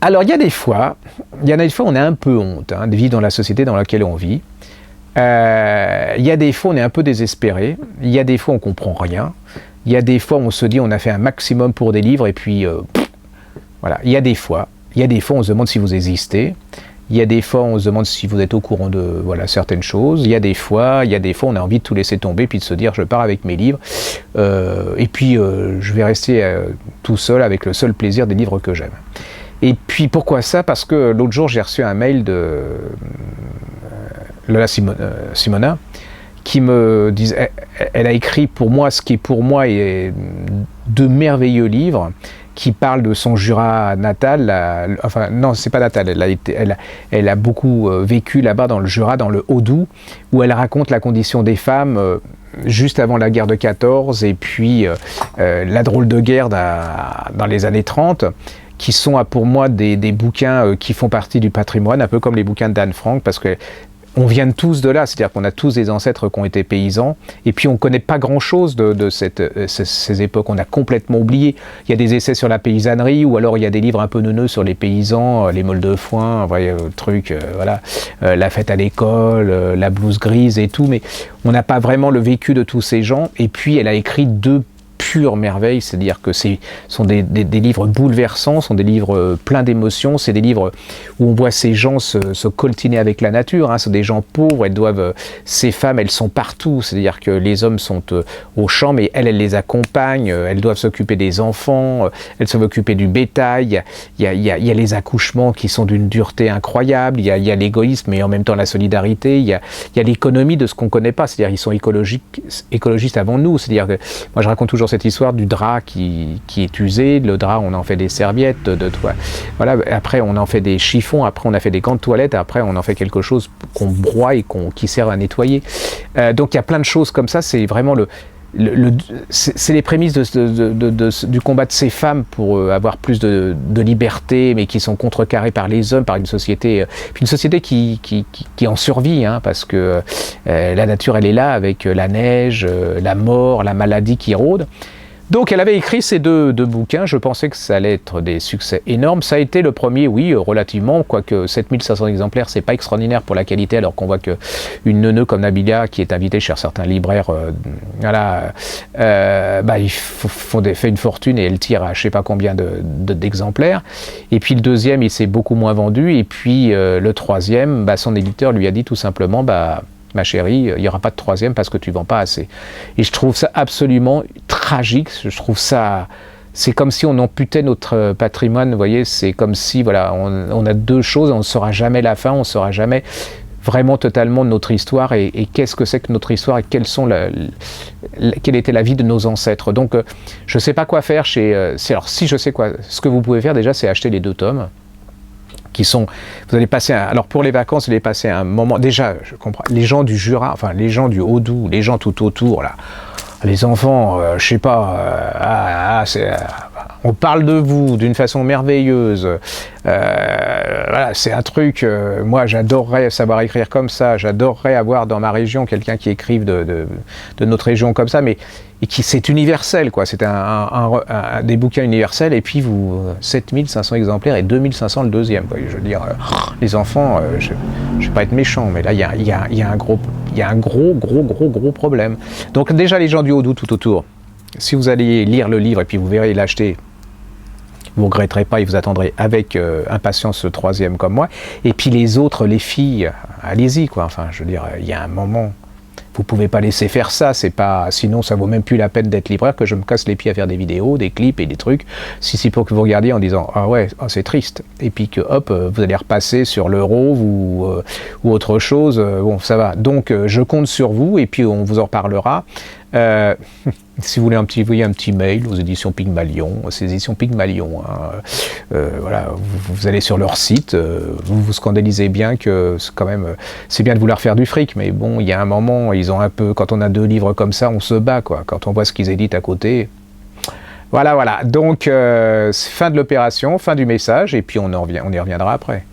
Alors, il y en a des fois, on a un peu honte de vivre dans la société dans laquelle on vit. Il y a des fois, on est un peu désespéré. Il y a des fois, on comprend rien. Il y a des fois, on se dit, on a fait un maximum pour des livres, et puis, voilà. Il y a des fois, on se demande si vous existez. Il y a des fois, on se demande si vous êtes au courant de certaines choses. Il y a des fois, on a envie de tout laisser tomber, puis de se dire, je pars avec mes livres, et puis je vais rester tout seul avec le seul plaisir des livres que j'aime. Et puis pourquoi ça? Parce que l'autre jour, j'ai reçu un mail de Lola Simona, qui me disait, elle a écrit pour moi ce qui est pour moi et de merveilleux livres, qui parle de son Jura natal, enfin non, c'est pas natal, elle a beaucoup vécu là-bas dans le Jura, dans le Haut-Doubs, où elle raconte la condition des femmes juste avant la guerre de 14 et puis la drôle de guerre dans les années 30, qui sont pour moi des bouquins qui font partie du patrimoine, un peu comme les bouquins d'Anne Frank, parce que on vient tous de là, c'est-à-dire qu'on a tous des ancêtres qui ont été paysans, et puis on ne connaît pas grand-chose de ces époques, on a complètement oublié. Il y a des essais sur la paysannerie, ou alors il y a des livres un peu neuneux sur les paysans, les meules de foin, le truc, voilà, la fête à l'école, la blouse grise et tout, mais on n'a pas vraiment le vécu de tous ces gens. Et puis elle a écrit deux pure merveille, c'est-à-dire que ce sont des livres bouleversants, sont des livres pleins d'émotions, c'est des livres où on voit ces gens se coltiner avec la nature, c'est des gens pauvres, ces femmes, elles sont partout, c'est-à-dire que les hommes sont au champ, mais elles les accompagnent, elles doivent s'occuper des enfants, elles doivent s'occuper du bétail, il y a les accouchements qui sont d'une dureté incroyable, il y a l'égoïsme, mais en même temps la solidarité, il y a l'économie de ce qu'on ne connaît pas, c'est-à-dire ils sont écologistes avant nous, c'est-à-dire que moi je raconte toujours cette histoire du drap qui est usé. Le drap, on en fait des serviettes de toile. Voilà. Après, on en fait des chiffons. Après, on a fait des gants de toilette. Après, on en fait quelque chose qu'on broie et qui sert à nettoyer. Donc, il y a plein de choses comme ça. C'est vraiment c'est les prémices du combat de ces femmes pour avoir plus de liberté, mais qui sont contrecarrées par les hommes, par une société qui en survit, parce que la nature, elle est là, avec la neige, la mort, la maladie qui rôde. Donc elle avait écrit ces deux bouquins, je pensais que ça allait être des succès énormes. Ça a été le premier, oui, relativement, quoique 7500 exemplaires, c'est pas extraordinaire pour la qualité, alors qu'on voit qu'une neuneu comme Nabila, qui est invitée chez certains libraires, ils fait une fortune et elle tire à je sais pas combien d'exemplaires. Et puis le deuxième, il s'est beaucoup moins vendu, et puis le troisième, son éditeur lui a dit tout simplement, ma chérie, il n'y aura pas de troisième parce que tu ne vends pas assez. Et je trouve ça absolument tragique. Je trouve ça... C'est comme si on amputait notre patrimoine, vous voyez, c'est comme si, voilà, on a deux choses, on ne saura jamais la fin, on ne saura jamais vraiment totalement notre histoire et qu'est-ce que c'est que notre histoire et quelle était la vie de nos ancêtres. Donc, je ne sais pas quoi faire alors, si je sais quoi, ce que vous pouvez faire déjà, c'est acheter les 2 tomes. Vous allez passer alors pour les vacances, vous allez passer un moment, déjà, je comprends, les gens du Jura, enfin les gens du Haut-Doubs, les gens tout autour, là, les enfants, je sais pas, on parle de vous d'une façon merveilleuse, voilà, c'est un truc, moi j'adorerais savoir écrire comme ça, j'adorerais avoir dans ma région quelqu'un qui écrive de notre région comme ça, mais c'est universel, quoi. C'est des bouquins universels, et puis 7500 exemplaires et 2500 le deuxième, quoi. Je veux dire, les enfants, je vais pas être méchant, mais là, il y a un gros problème. Donc déjà, les gens du Haut-Doubs tout autour, si vous allez lire le livre et puis vous verrez l'acheter, vous ne regretterez pas et vous attendrez avec impatience le troisième comme moi. Et puis les autres, les filles, allez-y, quoi. Enfin, je veux dire, il y a un moment... Vous ne pouvez pas laisser faire ça, sinon ça vaut même plus la peine d'être libraire que je me casse les pieds à faire des vidéos, des clips et des trucs, si pour que vous regardiez en disant « Ah ouais, c'est triste », et puis que hop, vous allez repasser sur l'euro ou autre chose, bon ça va. Donc je compte sur vous et puis on vous en reparlera. Si vous voulez envoyer un petit mail aux éditions Pygmalion, ces éditions Pygmalion, voilà, vous allez sur leur site, vous vous scandalisez bien que quand même, c'est bien de vouloir faire du fric, mais bon, il y a un moment, ils ont un peu, quand on a 2 livres comme ça, on se bat, quoi, quand on voit ce qu'ils éditent à côté. Voilà, donc fin de l'opération, fin du message, et puis on y reviendra après.